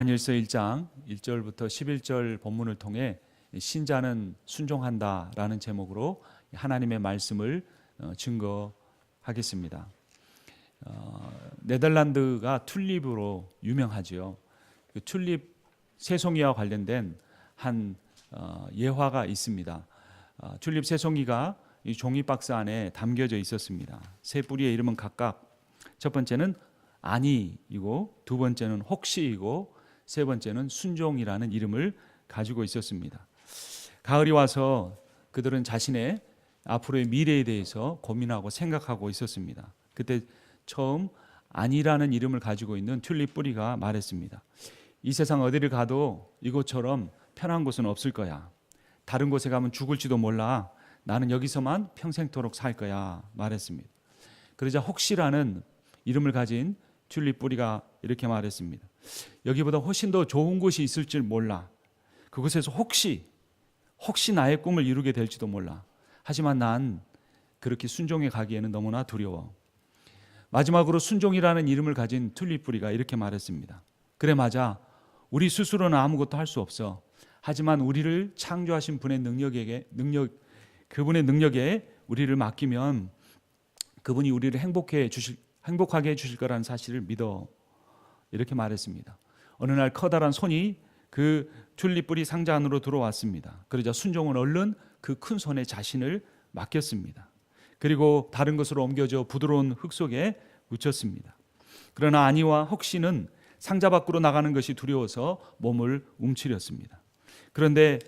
요한일서 1장 1절부터 11절 본문을 통해 신자는 순종한다라는 제목으로 하나님의 말씀을 증거하겠습니다. 네덜란드가 튤립으로 유명하지요. 그 튤립 새송이와 관련된 한 예화가 있습니다. 튤립 새송이가 이 종이 박스 안에 담겨져 있었습니다. 세 뿌리의 이름은 각각 첫 번째는 아니이고, 두 번째는 혹시이고, 세 번째는 순종이라는 이름을 가지고 있었습니다. 가을이 와서 그들은 자신의 앞으로의 미래에 대해서 고민하고 생각하고 있었습니다. 그때 처음 아니라는 이름을 가지고 있는 튤립 뿌리가 말했습니다. 이 세상 어디를 가도 이곳처럼 편한 곳은 없을 거야. 다른 곳에 가면 죽을지도 몰라. 나는 여기서만 평생토록 살 거야 말했습니다. 그러자 혹시라는 이름을 가진 튤립 뿌리가 이렇게 말했습니다. 여기보다 훨씬 더 좋은 곳이 있을 줄 몰라. 그곳에서 혹시 나의 꿈을 이루게 될지도 몰라. 하지만 난 그렇게 순종해 가기에는 너무나 두려워. 마지막으로 순종이라는 이름을 가진 튤립 뿌리가 이렇게 말했습니다. 그래, 맞아. 우리 스스로는 아무것도 할 수 없어. 하지만 우리를 창조하신 분의 그분의 능력에 우리를 맡기면 그분이 우리를 행복하게 해주실 거라는 사실을 믿어. 이렇게 말했습니다. 어느 날 커다란 손이 그 튤립 뿌리 상자 안으로 들어왔습니다. 그러자 순종은 얼른 그 큰 손에 자신을 맡겼습니다. 그리고 다른 것으로 옮겨져 부드러운 흙 속에 묻혔습니다. 그러나 아니와 혹시는 상자 밖으로 나가는 것이 두려워서 몸을 움츠렸습니다. 그런데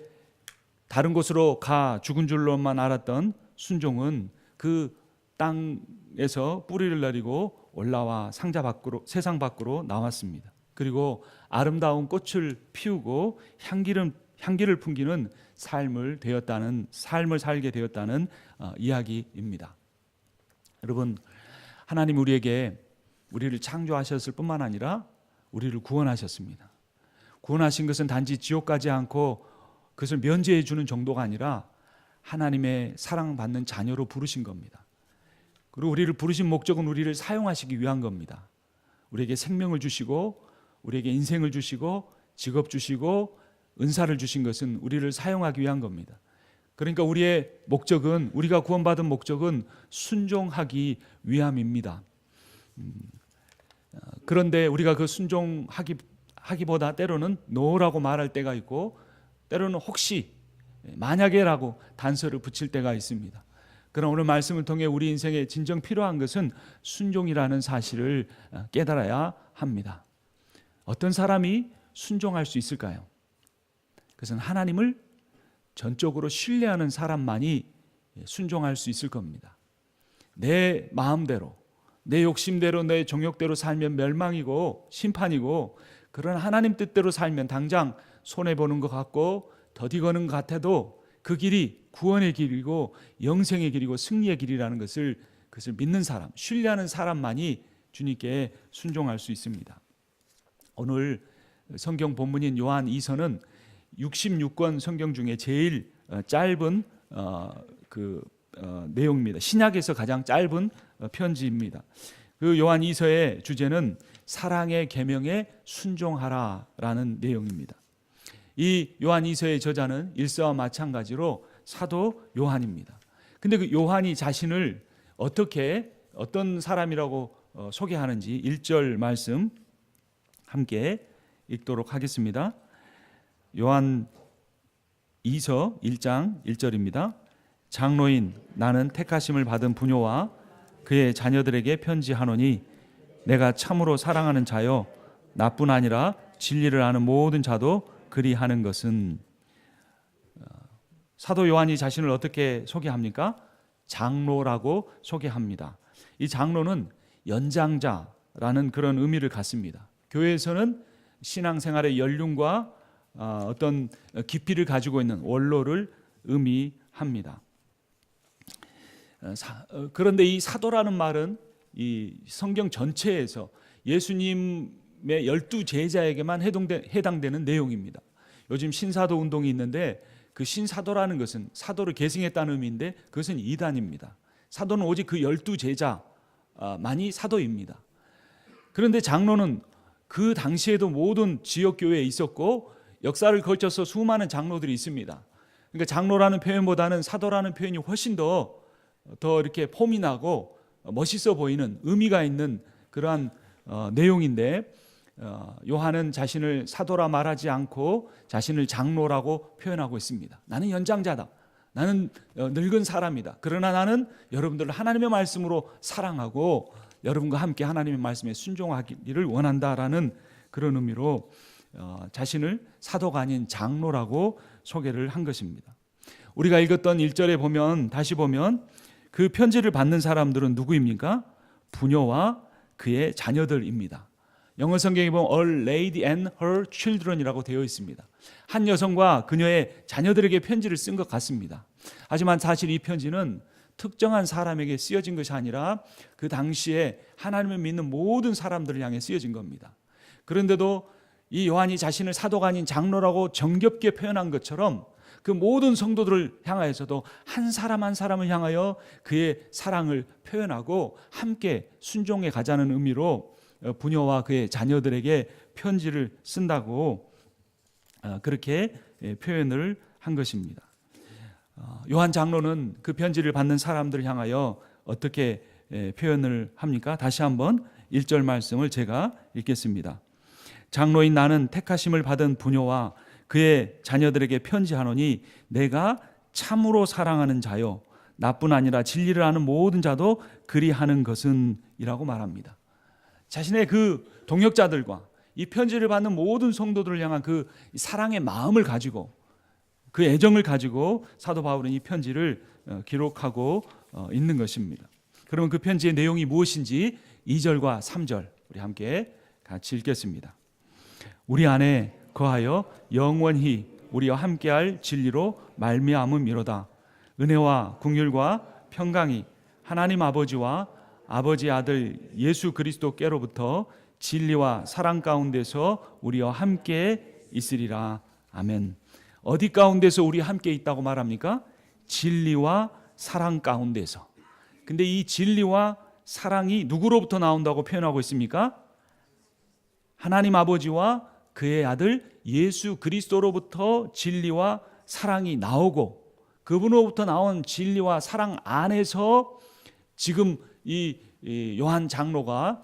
다른 곳으로 가 죽은 줄로만 알았던 순종은 그 땅에서 뿌리를 내리고 올라와 세상 밖으로 나왔습니다. 그리고 아름다운 꽃을 피우고 향기를 풍기는 삶을 살게 되었다는 이야기입니다. 여러분, 하나님 우리를 창조하셨을 뿐만 아니라 우리를 구원하셨습니다. 구원하신 것은 단지 지옥 가지 않고 그것을 면제해 주는 정도가 아니라 하나님의 사랑받는 자녀로 부르신 겁니다. 그리고 우리를 부르신 목적은 우리를 사용하시기 위한 겁니다. 우리에게 생명을 주시고, 우리에게 인생을 주시고, 직업 주시고, 은사를 주신 것은 우리를 사용하기 위한 겁니다. 그러니까 우리가 구원받은 목적은 순종하기 위함입니다. 그런데 우리가 그 순종하기보다 때로는 no라고 말할 때가 있고, 때로는 혹시, 만약에라고 단서를 붙일 때가 있습니다. 그러나 오늘 말씀을 통해 우리 인생에 진정 필요한 것은 순종이라는 사실을 깨달아야 합니다. 어떤 사람이 순종할 수 있을까요? 그것은 하나님을 전적으로 신뢰하는 사람만이 순종할 수 있을 겁니다. 내 마음대로, 내 욕심대로, 내 정욕대로 살면 멸망이고 심판이고, 그러나 하나님 뜻대로 살면 당장 손해보는 것 같고 더디거는 것 같아도 그 길이 구원의 길이고 영생의 길이고 승리의 길이라는 그것을 믿는 사람, 신뢰하는 사람만이 주님께 순종할 수 있습니다. 오늘 성경 본문인 요한 2서는 66권 성경 중에 제일 짧은 내용입니다. 신약에서 가장 짧은 편지입니다. 그 요한 2서의 주제는 사랑의 계명에 순종하라라는 내용입니다. 이 요한 2서의 저자는 일서와 마찬가지로 사도 요한입니다. 근데 그 요한이 자신을 어떤 사람이라고 소개하는지 1절 말씀 함께 읽도록 하겠습니다. 요한 2서 1장 1절입니다. 장로인 나는 택하심을 받은 부녀와 그의 자녀들에게 편지하노니 내가 참으로 사랑하는 자여 나뿐 아니라 진리를 아는 모든 자도 그리하는 것은. 사도 요한이 자신을 어떻게 소개합니까? 장로라고 소개합니다. 이 장로는 연장자라는 그런 의미를 갖습니다. 교회에서는 신앙생활의 연륜과 어떤 깊이를 가지고 있는 원로를 의미합니다. 그런데 이 사도라는 말은 이 성경 전체에서 예수님의 12제자에게만 해당되는 내용입니다. 요즘 신사도 운동이 있는데 그 신사도라는 것은 사도를 계승했다는 의미인데 그것은 이단입니다. 사도는 오직 그 12제자만이 사도입니다. 그런데 장로는 그 당시에도 모든 지역 교회에 있었고 역사를 거쳐서 수많은 장로들이 있습니다. 그러니까 장로라는 표현보다는 사도라는 표현이 훨씬 더 이렇게 폼이 나고 멋있어 보이는 의미가 있는 그러한 내용인데, 요한은 자신을 사도라 말하지 않고 자신을 장로라고 표현하고 있습니다. 나는 연장자다. 나는 늙은 사람이다. 그러나 나는 여러분들을 하나님의 말씀으로 사랑하고 여러분과 함께 하나님의 말씀에 순종하기를 원한다라는 그런 의미로 자신을 사도가 아닌 장로라고 소개를 한 것입니다. 우리가 읽었던 1절에 보면, 다시 보면 그 편지를 받는 사람들은 누구입니까? 부녀와 그의 자녀들입니다. 영어 성경에 보면 A lady and her children이라고 되어 있습니다. 한 여성과 그녀의 자녀들에게 편지를 쓴 것 같습니다. 하지만 사실 이 편지는 특정한 사람에게 쓰여진 것이 아니라 그 당시에 하나님을 믿는 모든 사람들을 향해 쓰여진 겁니다. 그런데도 이 요한이 자신을 사도가 아닌 장로라고 정겹게 표현한 것처럼 그 모든 성도들을 향하여서도 한 사람 한 사람을 향하여 그의 사랑을 표현하고 함께 순종해 가자는 의미로 부녀와 그의 자녀들에게 편지를 쓴다고 그렇게 표현을 한 것입니다. 요한 장로는 그 편지를 받는 사람들을 향하여 어떻게 표현을 합니까? 다시 한번 1절 말씀을 제가 읽겠습니다. 장로인 나는 택하심을 받은 부녀와 그의 자녀들에게 편지하노니 내가 참으로 사랑하는 자요 나뿐 아니라 진리를 아는 모든 자도 그리하는 것은 이라고 말합니다. 자신의 그 동역자들과 이 편지를 받는 모든 성도들을 향한 그 사랑의 마음을 가지고 그 애정을 가지고 사도 바울은 이 편지를 기록하고 있는 것입니다. 그러면 그 편지의 내용이 무엇인지 2절과 3절 우리 함께 같이 읽겠습니다. 우리 안에 거하여 영원히 우리와 함께할 진리로 말미암음이로다. 은혜와 긍휼과 평강이 하나님 아버지와 아버지 아들 예수 그리스도께로부터 진리와 사랑 가운데서 우리와 함께 있으리라. 아멘. 어디 가운데서 우리 함께 있다고 말합니까? 진리와 사랑 가운데서. 근데 이 진리와 사랑이 누구로부터 나온다고 표현하고 있습니까? 하나님 아버지와 그의 아들 예수 그리스도로부터 진리와 사랑이 나오고 그분으로부터 나온 진리와 사랑 안에서 지금 이 요한 장로가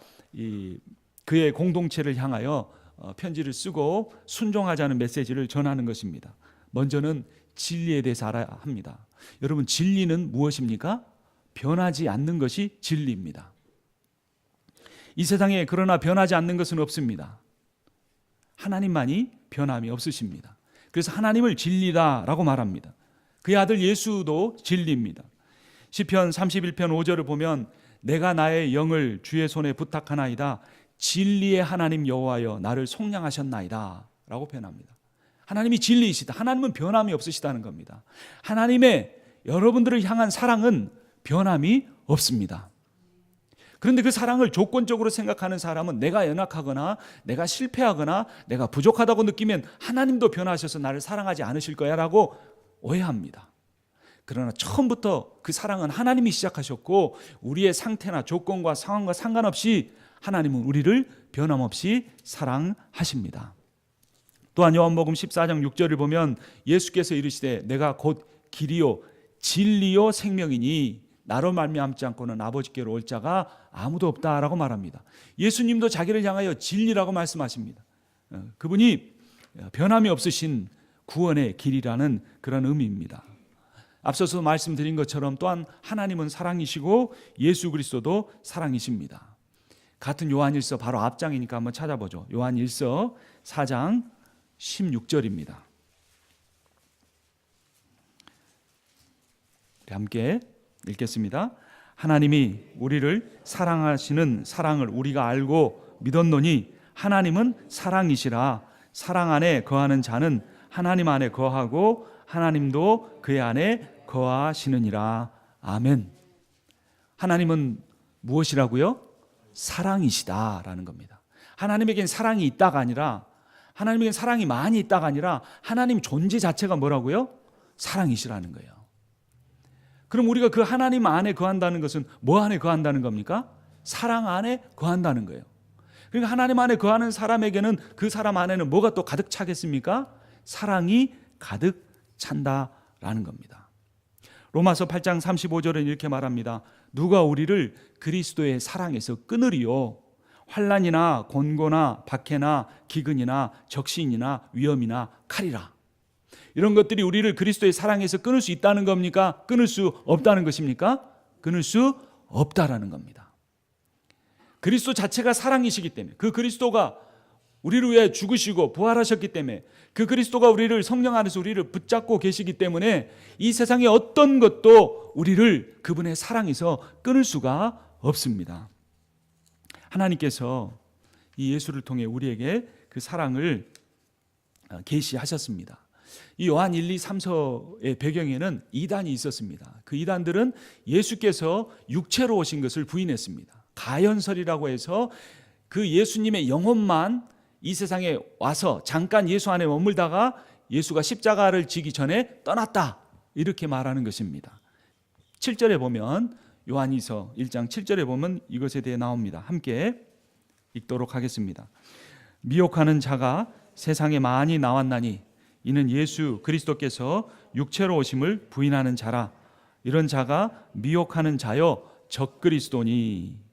그의 공동체를 향하여 편지를 쓰고 순종하자는 메시지를 전하는 것입니다. 먼저는 진리에 대해서 알아야 합니다. 여러분, 진리는 무엇입니까? 변하지 않는 것이 진리입니다. 이 세상에 그러나 변하지 않는 것은 없습니다. 하나님만이 변함이 없으십니다. 그래서 하나님을 진리다라고 말합니다. 그의 아들 예수도 진리입니다. 시편 31편 5절을 보면 내가 나의 영을 주의 손에 부탁하나이다. 진리의 하나님 여호와여 나를 속량하셨나이다 라고 표현합니다. 하나님이 진리이시다. 하나님은 변함이 없으시다는 겁니다. 하나님의 여러분들을 향한 사랑은 변함이 없습니다. 그런데 그 사랑을 조건적으로 생각하는 사람은 내가 연약하거나 내가 실패하거나 내가 부족하다고 느끼면 하나님도 변하셔서 나를 사랑하지 않으실 거야 라고 오해합니다. 그러나 처음부터 그 사랑은 하나님이 시작하셨고 우리의 상태나 조건과 상황과 상관없이 하나님은 우리를 변함없이 사랑하십니다. 또한 요한복음 14장 6절을 보면 예수께서 이르시되 내가 곧 길이요 진리요 생명이니 나로 말미암지 않고는 아버지께로 올 자가 아무도 없다라고 말합니다. 예수님도 자기를 향하여 진리라고 말씀하십니다. 그분이 변함이 없으신 구원의 길이라는 그런 의미입니다. 앞서서 말씀드린 것처럼 또한 하나님은 사랑이시고 예수 그리스도도 사랑이십니다. 같은 요한일서 바로 앞장이니까 한번 찾아보죠. 요한일서 4장 16절입니다. 함께 읽겠습니다. 하나님이 우리를 사랑하시는 사랑을 우리가 알고 믿었노니 하나님은 사랑이시라. 사랑 안에 거하는 자는 하나님 안에 거하고 하나님도 그의 안에 거하시느니라. 아멘. 하나님은 무엇이라고요? 사랑이시다라는 겁니다. 하나님에겐 사랑이 있다가 아니라 하나님에겐 사랑이 많이 있다가 아니라 하나님 존재 자체가 뭐라고요? 사랑이시라는 거예요. 그럼 우리가 그 하나님 안에 거한다는 것은 뭐 안에 거한다는 겁니까? 사랑 안에 거한다는 거예요. 그러니까 하나님 안에 거하는 사람에게는 그 사람 안에는 뭐가 또 가득 차겠습니까? 사랑이 가득 찬다라는 겁니다. 로마서 8장 35절은 이렇게 말합니다. 누가 우리를 그리스도의 사랑에서 끊으리요? 환난이나 곤고나 박해나 기근이나 적신이나 위험이나 칼이라. 이런 것들이 우리를 그리스도의 사랑에서 끊을 수 있다는 겁니까? 끊을 수 없다는 것입니까? 끊을 수 없다라는 겁니다. 그리스도 자체가 사랑이시기 때문에, 그 그리스도가 우리를 위해 죽으시고 부활하셨기 때문에, 그 그리스도가 우리를 성령 안에서 우리를 붙잡고 계시기 때문에 이 세상의 어떤 것도 우리를 그분의 사랑에서 끊을 수가 없습니다. 하나님께서 이 예수를 통해 우리에게 그 사랑을 계시하셨습니다. 이 요한 1, 2, 3서의 배경에는 이단이 있었습니다. 그 이단들은 예수께서 육체로 오신 것을 부인했습니다. 가연설이라고 해서 그 예수님의 영혼만 이 세상에 와서 잠깐 예수 안에 머물다가 예수가 십자가를 지기 전에 떠났다, 이렇게 말하는 것입니다. 7절에 보면, 요한이서 1장 7절에 보면 이것에 대해 나옵니다. 함께 읽도록 하겠습니다. 미혹하는 자가 세상에 많이 나왔나니 이는 예수 그리스도께서 육체로 오심을 부인하는 자라. 이런 자가 미혹하는 자여 적그리스도니.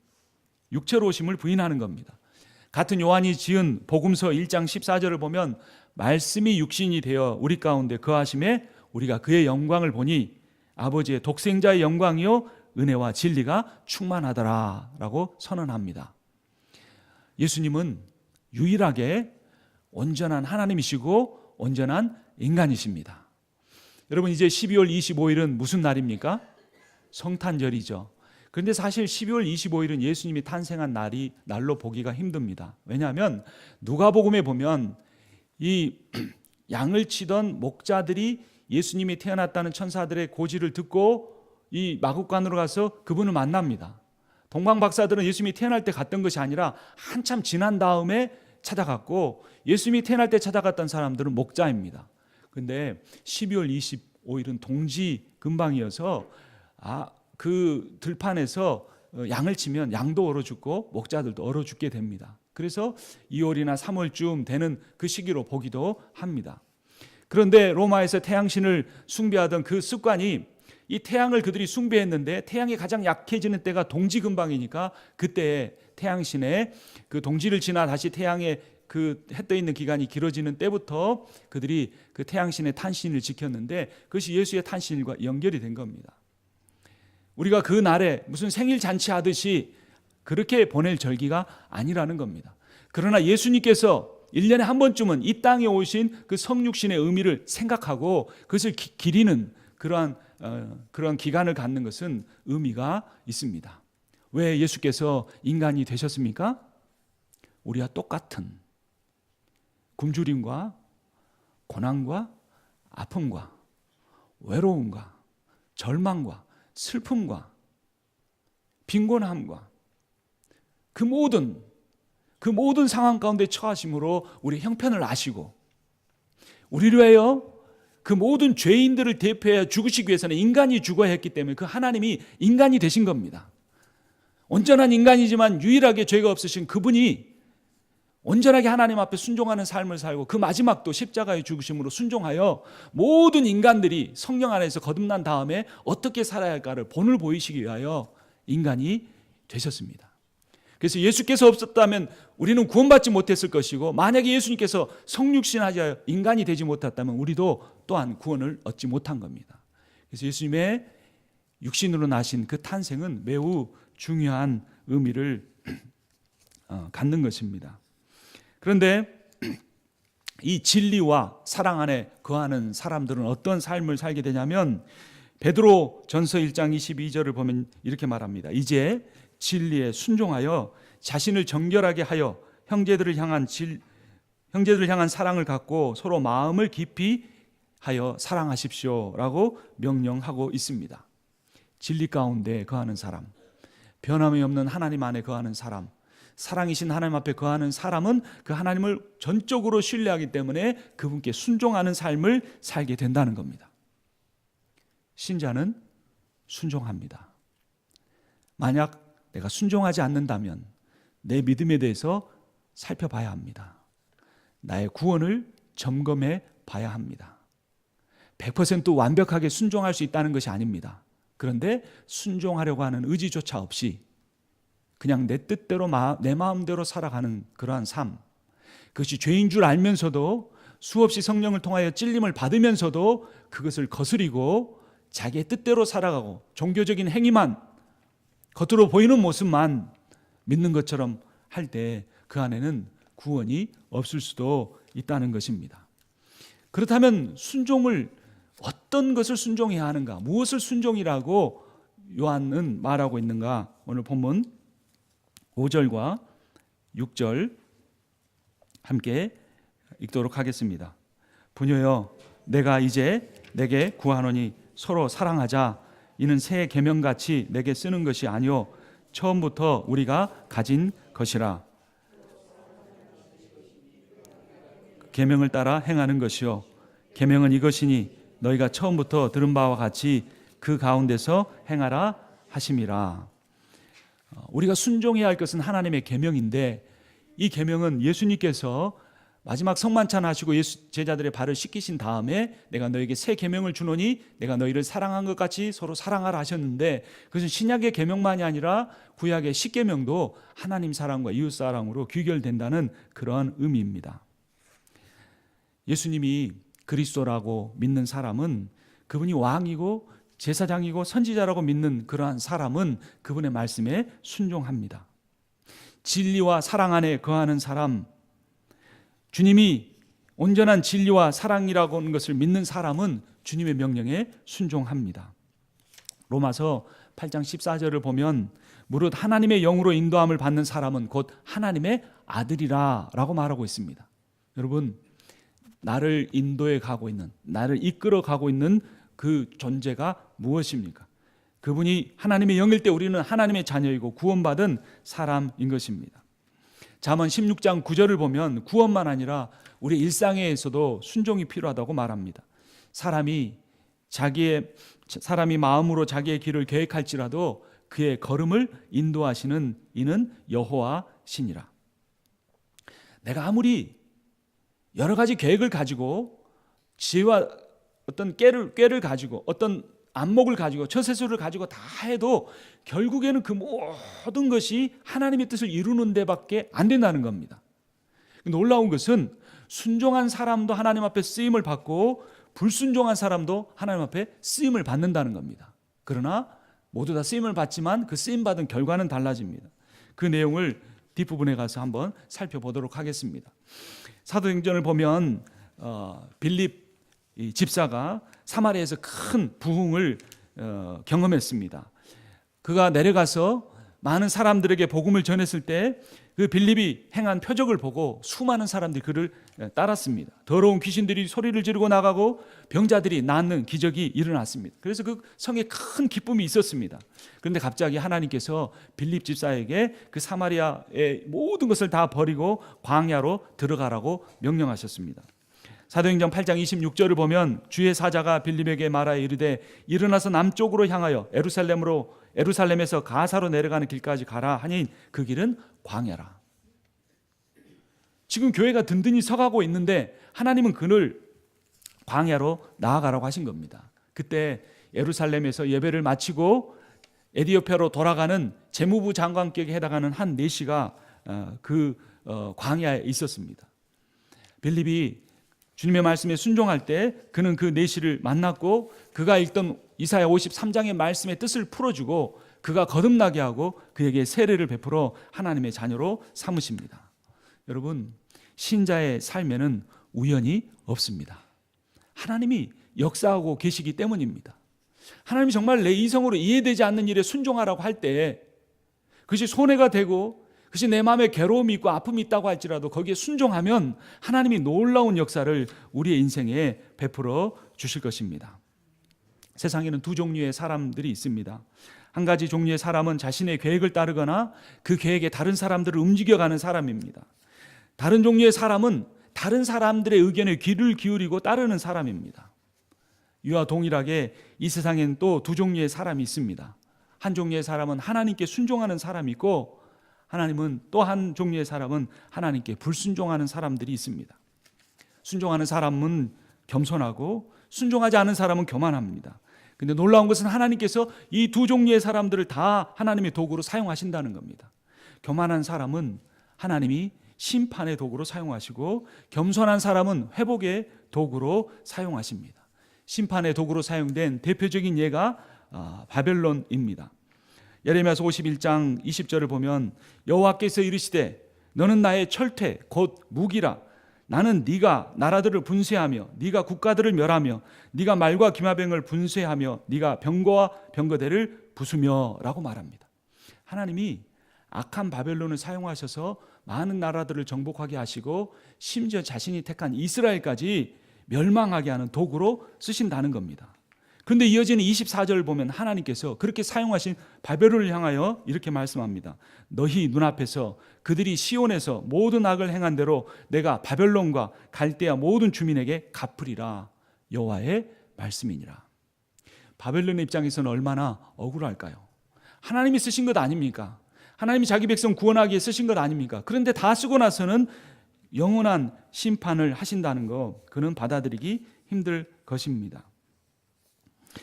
육체로 오심을 부인하는 겁니다. 같은 요한이 지은 복음서 1장 14절을 보면 말씀이 육신이 되어 우리 가운데 거하심에 우리가 그의 영광을 보니 아버지의 독생자의 영광이요 은혜와 진리가 충만하더라 라고 선언합니다. 예수님은 유일하게 온전한 하나님이시고 온전한 인간이십니다. 여러분, 이제 12월 25일은 무슨 날입니까? 성탄절이죠. 그런데 사실 12월 25일은 예수님이 탄생한 날로 보기가 힘듭니다. 왜냐하면 누가복음에 보면 이 양을 치던 목자들이 예수님이 태어났다는 천사들의 고지를 듣고 이 마국간으로 가서 그분을 만납니다. 동방박사들은 예수님이 태어날 때 갔던 것이 아니라 한참 지난 다음에 찾아갔고, 예수님이 태어날 때 찾아갔던 사람들은 목자입니다. 그런데 12월 25일은 동지 근방이어서 그 들판에서 양을 치면 양도 얼어 죽고 목자들도 얼어 죽게 됩니다. 그래서 2월이나 3월쯤 되는 그 시기로 보기도 합니다. 그런데 로마에서 태양신을 숭배하던 그 습관이, 이 태양을 그들이 숭배했는데 태양이 가장 약해지는 때가 동지 근방이니까 그때 태양신의 그 동지를 지나 다시 태양의 그 해 떠 있는 기간이 길어지는 때부터 그들이 그 태양신의 탄신을 지켰는데 그것이 예수의 탄신일과 연결이 된 겁니다. 우리가 그 날에 무슨 생일 잔치하듯이 그렇게 보낼 절기가 아니라는 겁니다. 그러나 예수님께서 1년에 한 번쯤은 이 땅에 오신 그 성육신의 의미를 생각하고 그것을 기리는 그러한 기간을 갖는 것은 의미가 있습니다. 왜 예수께서 인간이 되셨습니까? 우리와 똑같은 굶주림과 고난과 아픔과 외로움과 절망과 슬픔과 빈곤함과 그 모든 상황 가운데 처하심으로 우리 형편을 아시고, 우리를 위하여 그 모든 죄인들을 대표해 죽으시기 위해서는 인간이 죽어야 했기 때문에 그 하나님이 인간이 되신 겁니다. 온전한 인간이지만 유일하게 죄가 없으신 그분이 온전하게 하나님 앞에 순종하는 삶을 살고 그 마지막도 십자가의 죽으심으로 순종하여 모든 인간들이 성령 안에서 거듭난 다음에 어떻게 살아야 할까를 본을 보이시기 위하여 인간이 되셨습니다. 그래서 예수께서 없었다면 우리는 구원받지 못했을 것이고, 만약에 예수님께서 성육신하여 인간이 되지 못했다면 우리도 또한 구원을 얻지 못한 겁니다. 그래서 예수님의 육신으로 나신 그 탄생은 매우 중요한 의미를 갖는 것입니다. 그런데 이 진리와 사랑 안에 거하는 사람들은 어떤 삶을 살게 되냐면, 베드로 전서 1장 22절을 보면 이렇게 말합니다. 이제 진리에 순종하여 자신을 정결하게 하여 형제들을 향한 사랑을 갖고 서로 마음을 깊이 하여 사랑하십시오라고 명령하고 있습니다. 진리 가운데 거하는 사람, 변함이 없는 하나님 안에 거하는 사람, 사랑이신 하나님 앞에 거하는 사람은 그 하나님을 전적으로 신뢰하기 때문에 그분께 순종하는 삶을 살게 된다는 겁니다. 신자는 순종합니다. 만약 내가 순종하지 않는다면 내 믿음에 대해서 살펴봐야 합니다. 나의 구원을 점검해 봐야 합니다. 100% 완벽하게 순종할 수 있다는 것이 아닙니다. 그런데 순종하려고 하는 의지조차 없이 그냥 내 뜻대로 내 마음대로 살아가는 그러한 삶, 그것이 죄인 줄 알면서도 수없이 성령을 통하여 찔림을 받으면서도 그것을 거스리고 자기의 뜻대로 살아가고 종교적인 행위만, 겉으로 보이는 모습만 믿는 것처럼 할 때 그 안에는 구원이 없을 수도 있다는 것입니다. 그렇다면 순종을, 어떤 것을 순종해야 하는가, 무엇을 순종이라고 요한은 말하고 있는가? 오늘 본문 5절과 6절 함께 읽도록 하겠습니다. 부녀여, 내가 이제 내게 구하노니 서로 사랑하자. 이는 새 계명같이 내게 쓰는 것이 아니요 처음부터 우리가 가진 것이라. 계명을 따라 행하는 것이요 계명은 이것이니 너희가 처음부터 들은 바와 같이 그 가운데서 행하라 하심이라. 우리가 순종해야 할 것은 하나님의 계명인데, 이 계명은 예수님께서 마지막 성만찬 하시고 제자들의 발을 씻기신 다음에 내가 너에게 새 계명을 주노니 내가 너희를 사랑한 것 같이 서로 사랑하라 하셨는데, 그것은 신약의 계명만이 아니라 구약의 십계명도 하나님 사랑과 이웃 사랑으로 귀결된다는 그러한 의미입니다. 예수님이 그리스도라고 믿는 사람은, 그분이 왕이고 제사장이고 선지자라고 믿는 그러한 사람은 그분의 말씀에 순종합니다. 진리와 사랑 안에 거하는 사람, 주님이 온전한 진리와 사랑이라고 하는 것을 믿는 사람은 주님의 명령에 순종합니다. 로마서 8장 14절을 보면 무릇 하나님의 영으로 인도함을 받는 사람은 곧 하나님의 아들이라 라고 말하고 있습니다. 여러분, 나를 인도해 가고 있는, 나를 이끌어 가고 있는 그 존재가 무엇입니까? 그분이 하나님의 영일 때 우리는 하나님의 자녀이고 구원받은 사람인 것입니다. 잠언 16장 9절을 보면 구원만 아니라 우리 일상에서도 순종이 필요하다고 말합니다. 사람이 마음으로 자기의 길을 계획할지라도 그의 걸음을 인도하시는 이는 여호와 신이라. 내가 아무리 여러 가지 계획을 가지고 지혜와 어떤 꾀를 가지고 어떤 안목을 가지고 처세술을 가지고 다 해도 결국에는 그 모든 것이 하나님의 뜻을 이루는 데밖에 안 된다는 겁니다. 놀라운 것은 순종한 사람도 하나님 앞에 쓰임을 받고 불순종한 사람도 하나님 앞에 쓰임을 받는다는 겁니다. 그러나 모두 다 쓰임을 받지만 그 쓰임 받은 결과는 달라집니다. 그 내용을 뒷부분에 가서 한번 살펴보도록 하겠습니다. 사도행전을 보면 빌립 집사가 사마리아에서 큰 부흥을 경험했습니다. 그가 내려가서 많은 사람들에게 복음을 전했을 때 그 빌립이 행한 표적을 보고 수많은 사람들이 그를 따랐습니다. 더러운 귀신들이 소리를 지르고 나가고 병자들이 낫는 기적이 일어났습니다. 그래서 그 성에 큰 기쁨이 있었습니다. 그런데 갑자기 하나님께서 빌립 집사에게 그 사마리아의 모든 것을 다 버리고 광야로 들어가라고 명령하셨습니다. 사도행전 8장 26절을 보면 주의 사자가 빌립에게 말하여 이르되 일어나서 남쪽으로 향하여 에루살렘에서 가사로 내려가는 길까지 가라 하니 그 길은 광야라. 지금 교회가 든든히 서가고 있는데 하나님은 그를 광야로 나아가라고 하신 겁니다. 그때 예루살렘에서 예배를 마치고 에디오피아로 돌아가는 재무부 장관격에 해당하는 한 내시가 그 광야에 있었습니다. 빌립이 주님의 말씀에 순종할 때 그는 그 내시를 만났고 그가 읽던 이사야 53장의 말씀의 뜻을 풀어주고 그가 거듭나게 하고 그에게 세례를 베풀어 하나님의 자녀로 삼으십니다. 여러분, 신자의 삶에는 우연이 없습니다. 하나님이 역사하고 계시기 때문입니다. 하나님이 정말 내 이성으로 이해되지 않는 일에 순종하라고 할 때 그것이 손해가 되고 그것이 내 마음에 괴로움이 있고 아픔이 있다고 할지라도 거기에 순종하면 하나님이 놀라운 역사를 우리의 인생에 베풀어 주실 것입니다. 세상에는 두 종류의 사람들이 있습니다. 한 가지 종류의 사람은 자신의 계획을 따르거나 그 계획에 다른 사람들을 움직여가는 사람입니다. 다른 종류의 사람은 다른 사람들의 의견에 귀를 기울이고 따르는 사람입니다. 이와 동일하게 이 세상에는 또 두 종류의 사람이 있습니다. 한 종류의 사람은 하나님께 순종하는 사람이 있고 하나님은 또 한 종류의 사람은 하나님께 불순종하는 사람들이 있습니다. 순종하는 사람은 겸손하고 순종하지 않은 사람은 교만합니다. 근데 놀라운 것은 하나님께서 이 두 종류의 사람들을 다 하나님의 도구로 사용하신다는 겁니다. 교만한 사람은 하나님이 심판의 도구로 사용하시고 겸손한 사람은 회복의 도구로 사용하십니다. 심판의 도구로 사용된 대표적인 예가 바벨론입니다. 예레미야서 51장 20절을 보면 여호와께서 이르시되 너는 나의 철퇴 곧 무기라. 나는 네가 나라들을 분쇄하며 네가 국가들을 멸하며 네가 말과 기마병을 분쇄하며 네가 병거와 병거대를 부수며 라고 말합니다. 하나님이 악한 바벨론을 사용하셔서 많은 나라들을 정복하게 하시고 심지어 자신이 택한 이스라엘까지 멸망하게 하는 도구로 쓰신다는 겁니다. 그런데 이어지는 24절을 보면 하나님께서 그렇게 사용하신 바벨론을 향하여 이렇게 말씀합니다. 너희 눈앞에서 그들이 시온에서 모든 악을 행한 대로 내가 바벨론과 갈대아 모든 주민에게 갚으리라. 여호와의 말씀이니라. 바벨론의 입장에서는 얼마나 억울할까요? 하나님이 쓰신 것 아닙니까? 하나님이 자기 백성 구원하기 위해 쓰신 것 아닙니까? 그런데 다 쓰고 나서는 영원한 심판을 하신다는 거, 그는 받아들이기 힘들 것입니다.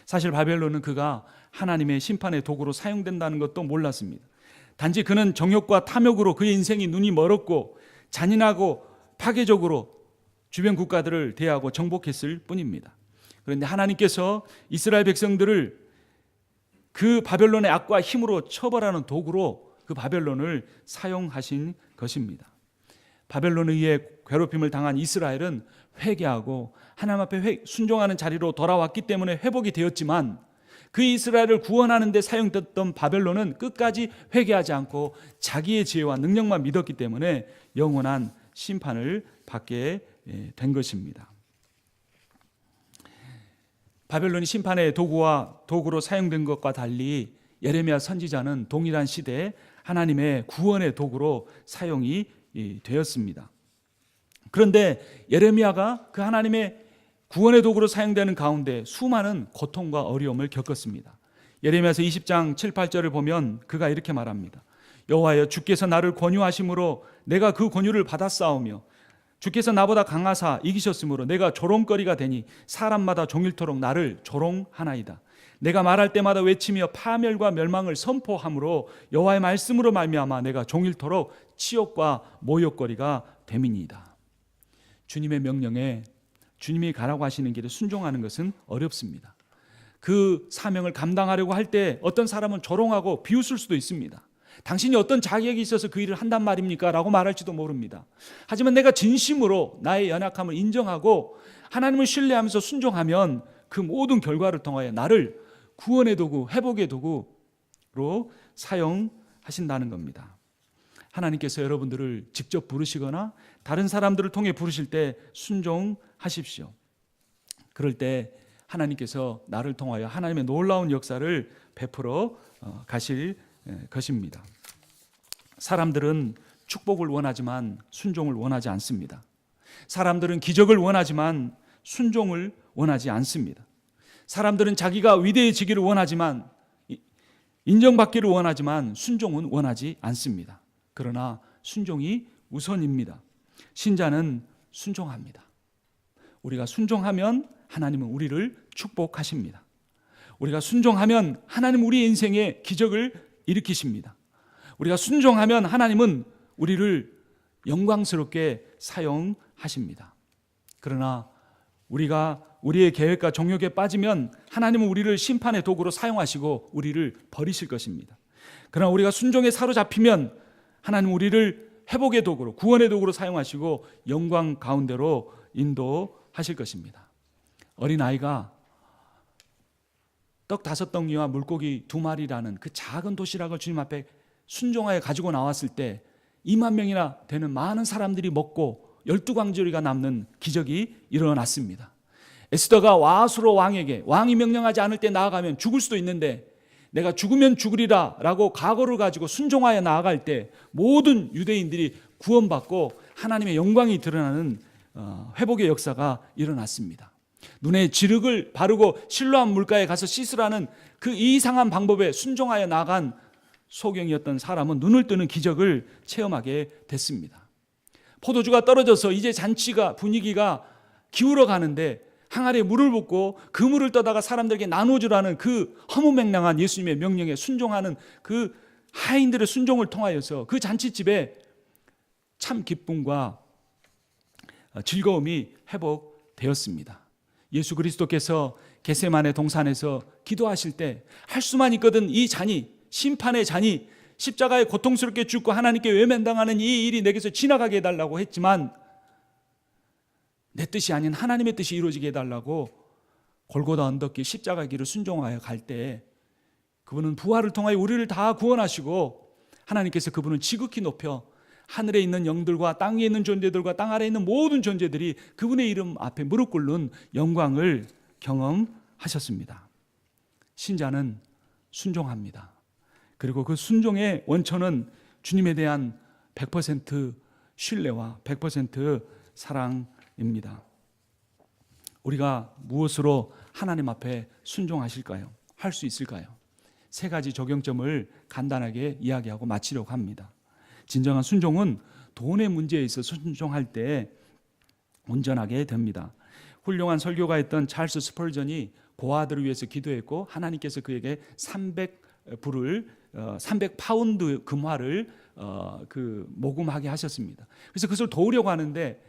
사실 바벨론은 그가 하나님의 심판의 도구로 사용된다는 것도 몰랐습니다. 단지 그는 정욕과 탐욕으로 그의 인생이 눈이 멀었고 잔인하고 파괴적으로 주변 국가들을 대하고 정복했을 뿐입니다. 그런데 하나님께서 이스라엘 백성들을 그 바벨론의 악과 힘으로 처벌하는 도구로 그 바벨론을 사용하신 것입니다. 바벨론에 의해 괴롭힘을 당한 이스라엘은 회개하고 하나님 앞에 순종하는 자리로 돌아왔기 때문에 회복이 되었지만 그 이스라엘을 구원하는 데 사용됐던 바벨론은 끝까지 회개하지 않고 자기의 지혜와 능력만 믿었기 때문에 영원한 심판을 받게 된 것입니다. 바벨론이 심판의 도구로 사용된 것과 달리 예레미야 선지자는 동일한 시대에 하나님의 구원의 도구로 사용이 되었습니다. 그런데 예레미야가 그 하나님의 구원의 도구로 사용되는 가운데 수많은 고통과 어려움을 겪었습니다. 예레미야서 20장 7, 8절을 보면 그가 이렇게 말합니다. 여호와여 주께서 나를 권유하심으로 내가 그 권유를 받았사오며 주께서 나보다 강하사 이기셨으므로 내가 조롱거리가 되니 사람마다 종일토록 나를 조롱하나이다. 내가 말할 때마다 외치며 파멸과 멸망을 선포함으로 여호와의 말씀으로 말미암아 내가 종일토록 치욕과 모욕거리가 됨이니이다. 주님의 명령에 주님이 가라고 하시는 길에 순종하는 것은 어렵습니다. 그 사명을 감당하려고 할 때 어떤 사람은 조롱하고 비웃을 수도 있습니다. 당신이 어떤 자격이 있어서 그 일을 한단 말입니까? 라고 말할지도 모릅니다. 하지만 내가 진심으로 나의 연약함을 인정하고 하나님을 신뢰하면서 순종하면 그 모든 결과를 통하여 나를 구원의 도구, 회복의 도구로 사용하신다는 겁니다. 하나님께서 여러분들을 직접 부르시거나 다른 사람들을 통해 부르실 때 순종하십시오. 그럴 때 하나님께서 나를 통하여 하나님의 놀라운 역사를 베풀어 가실 것입니다. 사람들은 축복을 원하지만 순종을 원하지 않습니다. 사람들은 기적을 원하지만 순종을 원하지 않습니다. 사람들은 자기가 위대해지기를 원하지만 인정받기를 원하지만 순종은 원하지 않습니다. 그러나 순종이 우선입니다. 신자는 순종합니다. 우리가 순종하면 하나님은 우리를 축복하십니다. 우리가 순종하면 하나님 우리 인생에 기적을 일으키십니다. 우리가 순종하면 하나님은 우리를 영광스럽게 사용하십니다. 그러나 우리가 우리의 계획과 정욕에 빠지면 하나님은 우리를 심판의 도구로 사용하시고 우리를 버리실 것입니다. 그러나 우리가 순종에 사로잡히면 하나님은 우리를 회복의 도구로, 구원의 도구로 사용하시고 영광 가운데로 인도하실 것입니다. 어린아이가 떡 5덩이와 물고기 2마리라는 그 작은 도시락을 주님 앞에 순종하여 가지고 나왔을 때 2만 명이나 되는 많은 사람들이 먹고 12광주리가 남는 기적이 일어났습니다. 에스더가 와수로 왕에게 왕이 명령하지 않을 때 나아가면 죽을 수도 있는데 내가 죽으면 죽으리라 라고 각오를 가지고 순종하여 나아갈 때 모든 유대인들이 구원받고 하나님의 영광이 드러나는 회복의 역사가 일어났습니다. 눈에 지륵을 바르고 실로암 물가에 가서 씻으라는 그 이상한 방법에 순종하여 나간 소경이었던 사람은 눈을 뜨는 기적을 체험하게 됐습니다. 포도주가 떨어져서 이제 잔치가 분위기가 기울어 가는데 항아리에 물을 붓고 그 물을 떠다가 사람들에게 나눠주라는 그 허무맹랑한 예수님의 명령에 순종하는 그 하인들의 순종을 통하여서 그 잔치집에 참 기쁨과 즐거움이 회복되었습니다. 예수 그리스도께서 겟세마네 동산에서 기도하실 때 할 수만 있거든 이 잔이, 심판의 잔이, 십자가에 고통스럽게 죽고 하나님께 외면당하는 이 일이 내게서 지나가게 해달라고 했지만 내 뜻이 아닌 하나님의 뜻이 이루어지게 해달라고 골고다 언덕길 십자가 길을 순종하여 갈 때 그분은 부활을 통하여 우리를 다 구원하시고 하나님께서 그분을 지극히 높여 하늘에 있는 영들과 땅에 있는 존재들과 땅 아래에 있는 모든 존재들이 그분의 이름 앞에 무릎 꿇는 영광을 경험하셨습니다. 신자는 순종합니다. 그리고 그 순종의 원천은 주님에 대한 100% 신뢰와 100% 사랑입니다. 우리가 무엇으로 하나님 앞에 순종하실까요? 할 수 있을까요? 세 가지 적용점을 간단하게 이야기하고 마치려고 합니다. 진정한 순종은 돈의 문제에 있어 순종할 때 온전하게 됩니다. 훌륭한 설교가였던 찰스 스펄전이 고아들을 위해서 기도했고 하나님께서 그에게 300파운드 금화를 모금하게 하셨습니다. 그래서 그것을 도우려고 하는데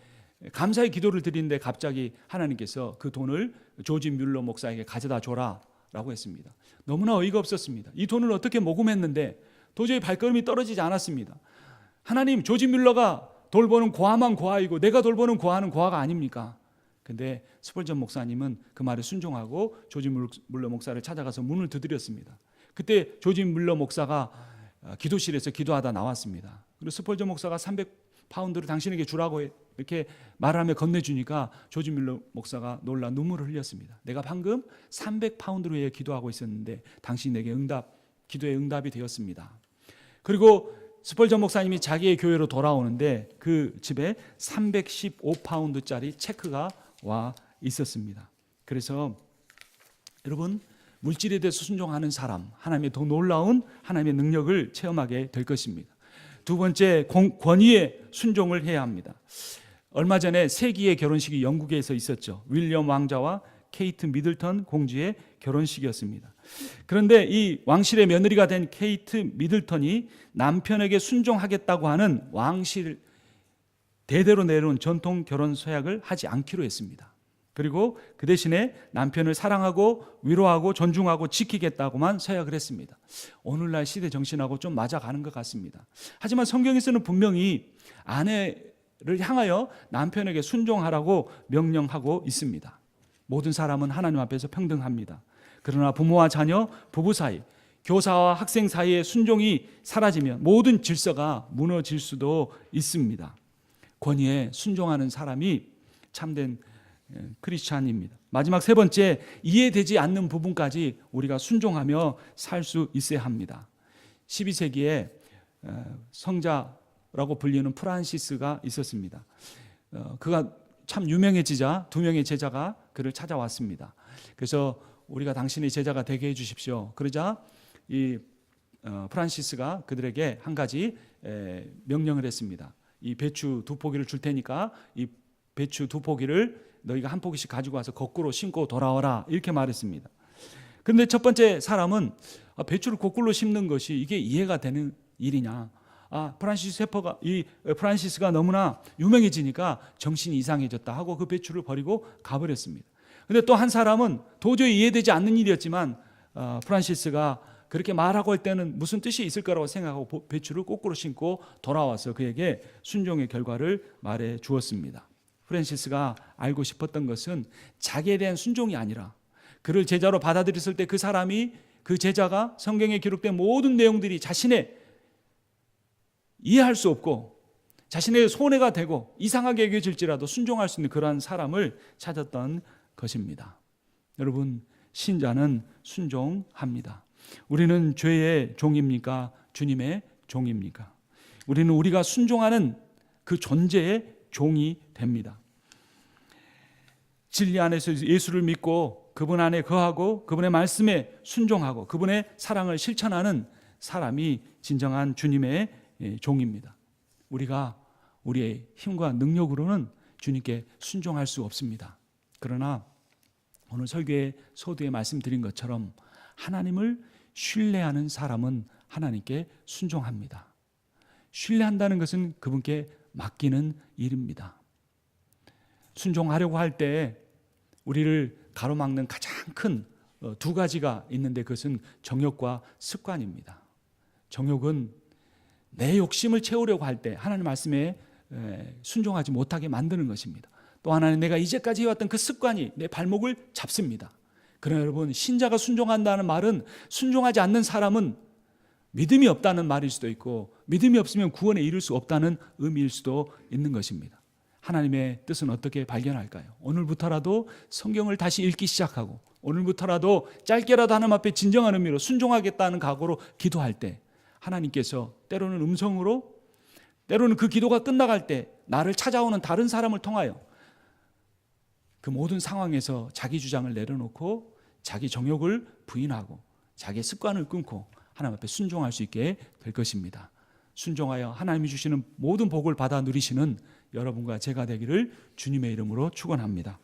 감사의 기도를 드리는데 갑자기 하나님께서 그 돈을 조지 뮬러 목사에게 가져다 줘라 라고 했습니다. 너무나 어이가 없었습니다. 이 돈을 어떻게 모금했는데 도저히 발걸음이 떨어지지 않았습니다. 하나님, 조지 뮬러가 돌보는 고아만 고아이고 내가 돌보는 고아는 고아가 아닙니까? 근데 스펄전 목사님은 그 말에 순종하고 조지 뮬러 목사를 찾아가서 문을 두드렸습니다. 그때 조지 뮬러 목사가 기도실에서 기도하다 나왔습니다. 그리고 스펄전 목사가 300파운드를 당신에게 주라고 이렇게 말하며 건네주니까 조지 뮬러 목사가 놀라 눈물을 흘렸습니다. 내가 방금 300파운드로 해 기도하고 있었는데 당신이 내게 기도의 응답이 되었습니다. 그리고 스펄전 목사님이 자기의 교회로 돌아오는데 그 집에 315파운드짜리 체크가 와 있었습니다. 그래서 여러분, 물질에 대해서 순종하는 사람, 하나님의 더 놀라운 하나님의 능력을 체험하게 될 것입니다. 두 번째, 권위에 순종을 해야 합니다. 얼마 전에 세기의 결혼식이 영국에서 있었죠. 윌리엄 왕자와 케이트 미들턴 공주의 결혼식이었습니다. 그런데 이 왕실의 며느리가 된 케이트 미들턴이 남편에게 순종하겠다고 하는 왕실 대대로 내려온 전통 결혼 서약을 하지 않기로 했습니다. 그리고 그 대신에 남편을 사랑하고 위로하고 존중하고 지키겠다고만 서약을 했습니다. 오늘날 시대 정신하고 좀 맞아가는 것 같습니다. 하지만 성경에서는 분명히 아내를 향하여 남편에게 순종하라고 명령하고 있습니다. 모든 사람은 하나님 앞에서 평등합니다. 그러나 부모와 자녀, 부부 사이, 교사와 학생 사이의 순종이 사라지면 모든 질서가 무너질 수도 있습니다. 권위에 순종하는 사람이 참된 크리스찬입니다. 마지막 세 번째, 이해되지 않는 부분까지 우리가 순종하며 살 수 있어야 합니다. 12세기에 성자라고 불리는 프란시스가 있었습니다. 그가 참 유명해지자 두 명의 제자가 그를 찾아왔습니다. 그래서 우리가 당신의 제자가 되게 해주십시오. 그러자 이 프란시스가 그들에게 한 가지 명령을 했습니다. 이 배추 2포기를 줄 테니까 이 배추 2포기를 너희가 한 포기씩 가지고 와서 거꾸로 심고 돌아와라, 이렇게 말했습니다. 그런데 첫 번째 사람은 배추를 거꾸로 심는 것이 이게 이해가 되는 일이냐, 프란시스가 너무나 유명해지니까 정신이 이상해졌다 하고 그 배추를 버리고 가버렸습니다. 그런데 또 한 사람은 도저히 이해되지 않는 일이었지만 프란시스가 그렇게 말하고 할 때는 무슨 뜻이 있을 거라고 생각하고 배추를 거꾸로 심고 돌아와서 그에게 순종의 결과를 말해 주었습니다. 프란시스가 알고 싶었던 것은 자기에 대한 순종이 아니라 그를 제자로 받아들였을 때 그 사람이, 그 제자가 성경에 기록된 모든 내용들이 자신의 이해할 수 없고 자신의 손해가 되고 이상하게 여겨질지라도 순종할 수 있는 그러한 사람을 찾았던 것입니다. 여러분, 신자는 순종합니다. 우리는 죄의 종입니까? 주님의 종입니까? 우리는 우리가 순종하는 그 존재의 종이 됩니다. 진리 안에서 예수를 믿고 그분 안에 거하고 그분의 말씀에 순종하고 그분의 사랑을 실천하는 사람이 진정한 주님의 종입니다. 우리가 우리의 힘과 능력으로는 주님께 순종할 수 없습니다. 그러나 오늘 설교의 서두에 말씀드린 것처럼 하나님을 신뢰하는 사람은 하나님께 순종합니다. 신뢰한다는 것은 그분께 맡기는 일입니다. 순종하려고 할 때 우리를 가로막는 가장 큰 두 가지가 있는데 그것은 정욕과 습관입니다. 정욕은 내 욕심을 채우려고 할 때 하나님 말씀에 순종하지 못하게 만드는 것입니다. 또 하나는 내가 이제까지 해왔던 그 습관이 내 발목을 잡습니다. 그러나 여러분, 신자가 순종한다는 말은 순종하지 않는 사람은 믿음이 없다는 말일 수도 있고 믿음이 없으면 구원에 이를 수 없다는 의미일 수도 있는 것입니다. 하나님의 뜻은 어떻게 발견할까요? 오늘부터라도 성경을 다시 읽기 시작하고 오늘부터라도 짧게라도 하나님 앞에 진정한 의미로 순종하겠다는 각오로 기도할 때 하나님께서 때로는 음성으로, 때로는 그 기도가 끝나갈 때 나를 찾아오는 다른 사람을 통하여 그 모든 상황에서 자기 주장을 내려놓고 자기 정욕을 부인하고 자기의 습관을 끊고 하나님 앞에 순종할 수 있게 될 것입니다. 순종하여 하나님이 주시는 모든 복을 받아 누리시는 여러분과 제가 되기를 주님의 이름으로 축원합니다.